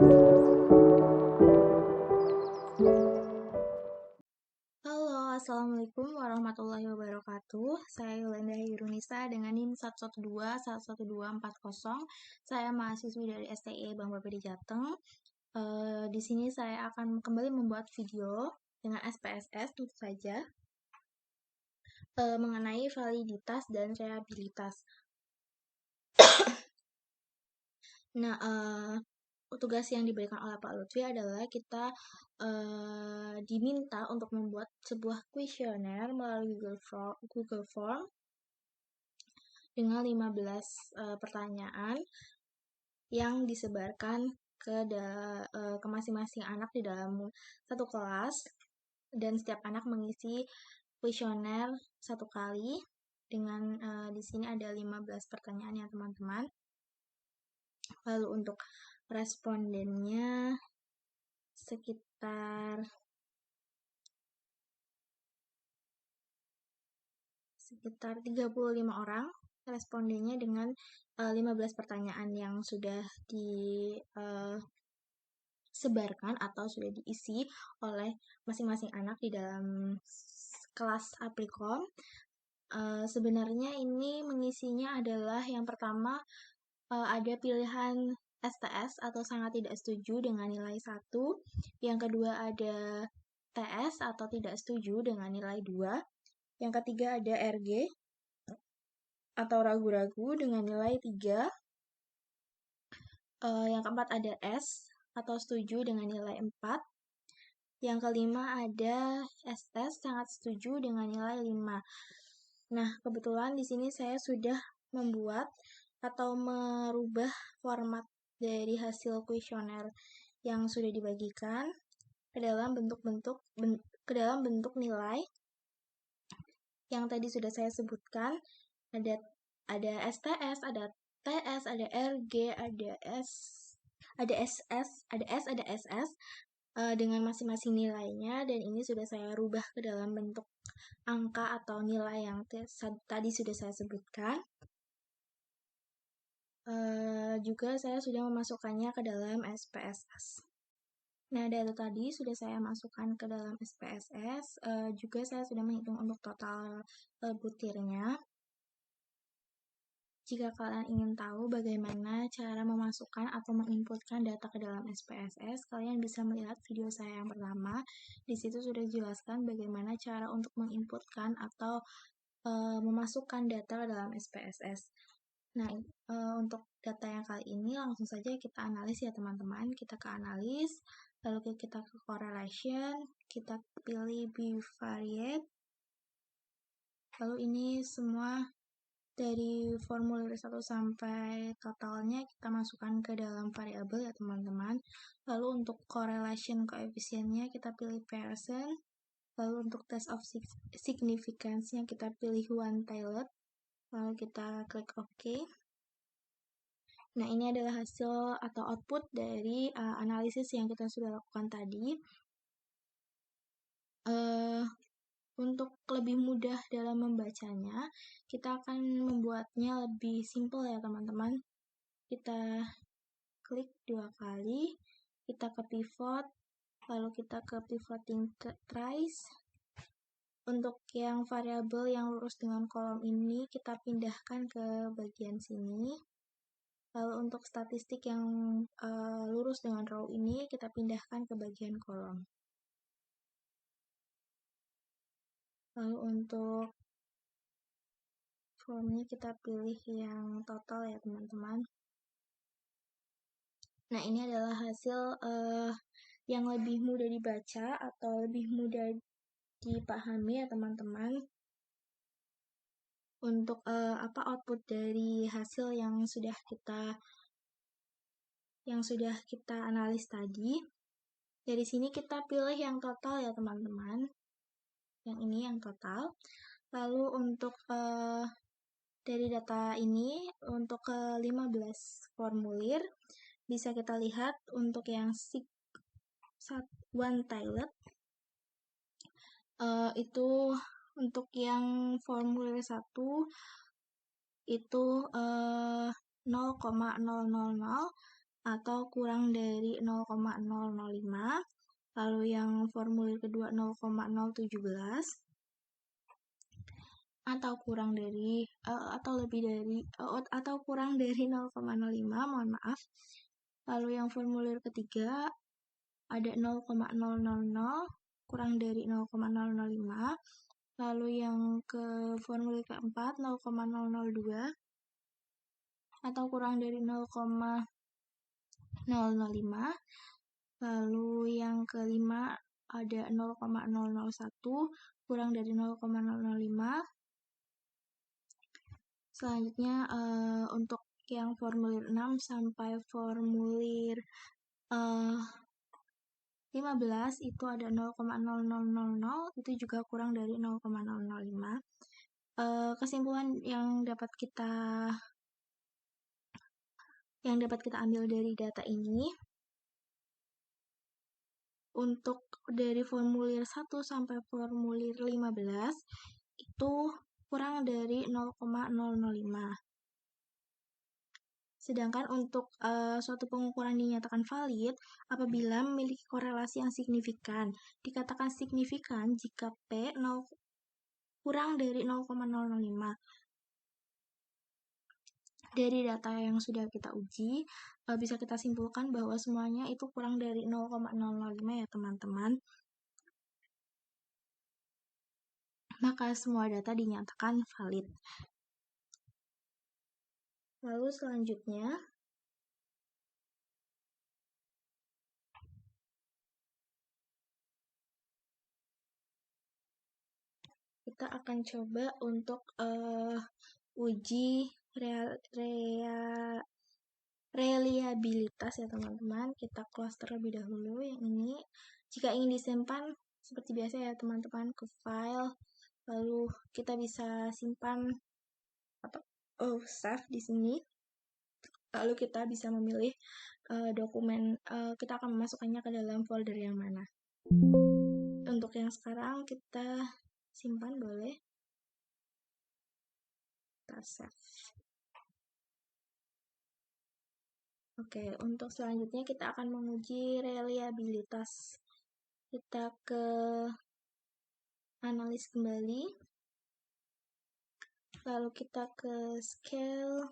Halo, Assalamualaikum warahmatullahi wabarakatuh. Saya Yolanda Hirunisa dengan NIM 112-11240. Saya mahasiswi dari STI Bank BPD Jateng. Di sini saya akan kembali membuat video dengan SPSS tentu saja mengenai validitas dan reliabilitas. Nah, tugas yang diberikan oleh Pak Lutfi adalah kita diminta untuk membuat sebuah kuesioner melalui Google Form dengan 15 pertanyaan yang disebarkan ke masing-masing anak di dalam satu kelas, dan setiap anak mengisi kuesioner satu kali dengan di sini ada 15 pertanyaan ya teman-teman. Lalu untuk respondennya sekitar 35 orang respondennya dengan 15 pertanyaan yang sudah disebarkan atau sudah diisi oleh masing-masing anak di dalam kelas Apricom. Sebenarnya ini mengisinya adalah yang pertama ada pilihan STS atau sangat tidak setuju dengan nilai 1. Yang kedua ada TS atau tidak setuju dengan nilai 2. Yang ketiga ada RG atau ragu-ragu dengan nilai 3. Yang keempat ada S atau setuju dengan nilai 4. Yang kelima ada SS sangat setuju dengan nilai 5. Nah, kebetulan di sini saya sudah membuat atau merubah format dari hasil kuesioner yang sudah dibagikan ke dalam bentuk nilai yang tadi sudah saya sebutkan. Ada STS, ada TS, ada RG, ada SS, ada SS dengan masing-masing nilainya, dan ini sudah saya rubah ke dalam bentuk angka atau nilai yang tadi sudah saya sebutkan. Juga saya sudah memasukkannya ke dalam SPSS. Nah, data tadi sudah saya masukkan ke dalam SPSS, juga saya sudah menghitung untuk total butirnya. Jika kalian ingin tahu bagaimana cara memasukkan atau menginputkan data ke dalam SPSS, kalian bisa melihat video saya yang pertama. Di situ sudah dijelaskan bagaimana cara untuk menginputkan atau memasukkan data ke dalam SPSS. Nah, untuk data yang kali ini langsung saja kita analis ya teman-teman. Kita ke analis, lalu kita ke correlation, kita pilih bivariate. Lalu ini semua dari formulir 1 sampai totalnya kita masukkan ke dalam variabel ya teman-teman. Lalu untuk correlation koefisiennya kita pilih Pearson. Lalu untuk test of significance-nya kita pilih one-tailed. Lalu kita klik OK. Nah, ini adalah hasil atau output dari analisis yang kita sudah lakukan tadi. Untuk lebih mudah dalam membacanya, kita akan membuatnya lebih simple ya teman-teman. Kita klik 2 kali, kita ke pivot, lalu kita ke pivoting trace. Untuk yang variabel yang lurus dengan kolom ini, kita pindahkan ke bagian sini. Lalu untuk statistik yang lurus dengan row ini, kita pindahkan ke bagian kolom. Lalu untuk formnya kita pilih yang total ya teman-teman. Nah, ini adalah hasil yang lebih mudah dibaca atau lebih mudah dipahami ya teman-teman. Untuk output dari hasil yang sudah kita analis tadi. Dari sini kita pilih yang total ya teman-teman. Yang ini yang total. Lalu untuk dari data ini, untuk ke 15 formulir, bisa kita lihat untuk yang one-tailed, itu untuk yang formulir 1, itu 0,000, atau kurang dari 0,005, lalu yang formulir kedua 0,017, atau kurang dari atau lebih dari atau kurang dari 0,05, mohon maaf. Lalu yang formulir ketiga ada 0,000 kurang dari 0,005. Lalu yang ke formulir keempat 0,002 atau kurang dari 0,005. Lalu yang kelima ada 0,001 kurang dari 0,005. Selanjutnya untuk yang formulir 6 sampai formulir 15 itu ada 0,0000, itu juga kurang dari 0,005. Kesimpulan yang dapat kita ambil dari data ini, untuk dari formulir 1 sampai formulir 15 itu kurang dari 0,005. Sedangkan untuk suatu pengukuran dinyatakan valid apabila memiliki korelasi yang signifikan. Dikatakan signifikan jika P kurang dari 0,005. Dari data yang sudah kita uji, bisa kita simpulkan bahwa semuanya itu kurang dari 0,005 ya teman-teman. Maka semua data dinyatakan valid. Lalu selanjutnya, kita akan coba untuk uji reliabilitas ya teman-teman. Kita close terlebih dahulu yang ini. Jika ingin disimpan, seperti biasa ya teman-teman, ke file. Lalu kita bisa simpan atau save di sini. Lalu kita bisa memilih dokumen, kita akan memasukkannya ke dalam folder yang mana. Untuk yang sekarang kita simpan boleh. Kita save. Oke, untuk selanjutnya kita akan menguji reliabilitas. Kita ke analis kembali. Lalu kita ke scale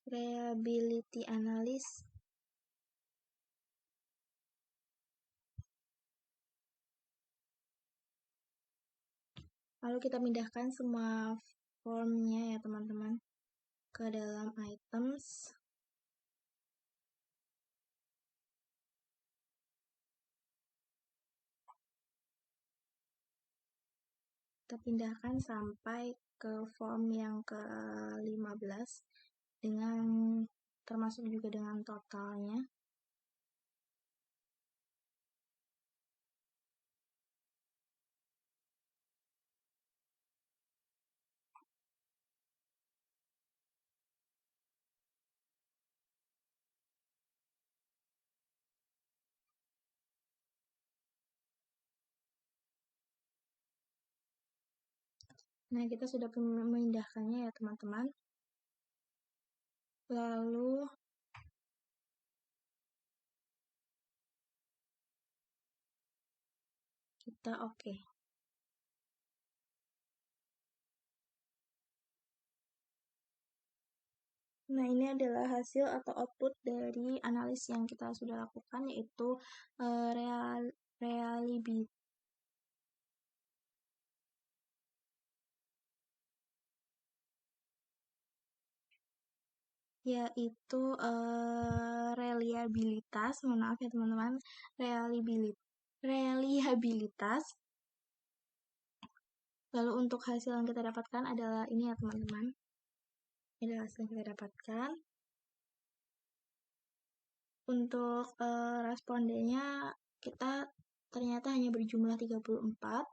reliability analysis. Lalu kita pindahkan semua formnya ya teman-teman ke dalam items. Kita pindahkan sampai ke form yang ke-15 dengan termasuk juga dengan totalnya. Nah, kita sudah memindahkannya ya teman-teman. Lalu kita oke. Nah, ini adalah hasil atau output dari analis yang kita sudah lakukan, yaitu reliability. Yaitu reliabilitas, mohon maaf ya teman-teman, reliabilitas. Lalu untuk hasil yang kita dapatkan adalah ini ya teman-teman. Ini adalah hasil yang kita dapatkan. Untuk respondennya kita ternyata hanya berjumlah 34.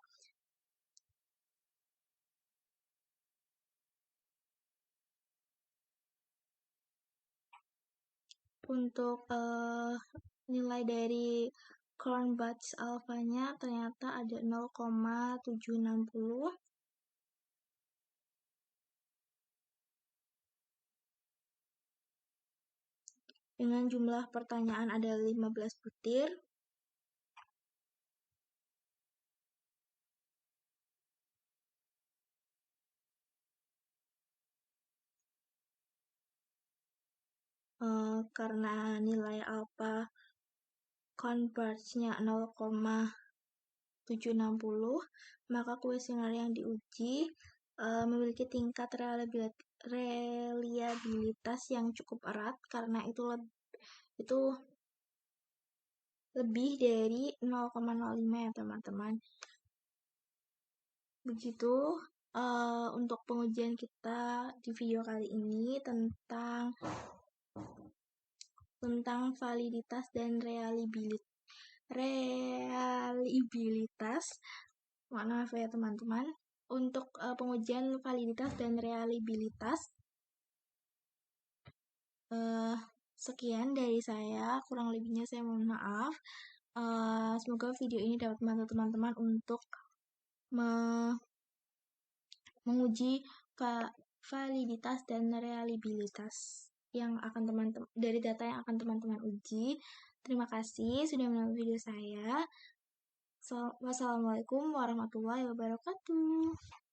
Untuk nilai dari corn batch alpha-nya ternyata ada 0,760. dengan jumlah pertanyaan ada 15 butir. Karena nilai alpha converge-nya 0,760, maka kuesioner yang diuji memiliki tingkat reliabilitas yang cukup erat, karena itu lebih dari 0,05 ya teman-teman. Begitu untuk pengujian kita di video kali ini tentang validitas dan reliabilitas. Maaf ya teman-teman. Untuk pengujian validitas dan reliabilitas, sekian dari saya. Kurang lebihnya saya mohon maaf. Semoga video ini dapat membantu teman-teman untuk menguji validitas dan reliabilitas yang akan dari data yang akan teman-teman uji. Terima kasih sudah menonton video saya. Wassalamualaikum warahmatullahi wabarakatuh.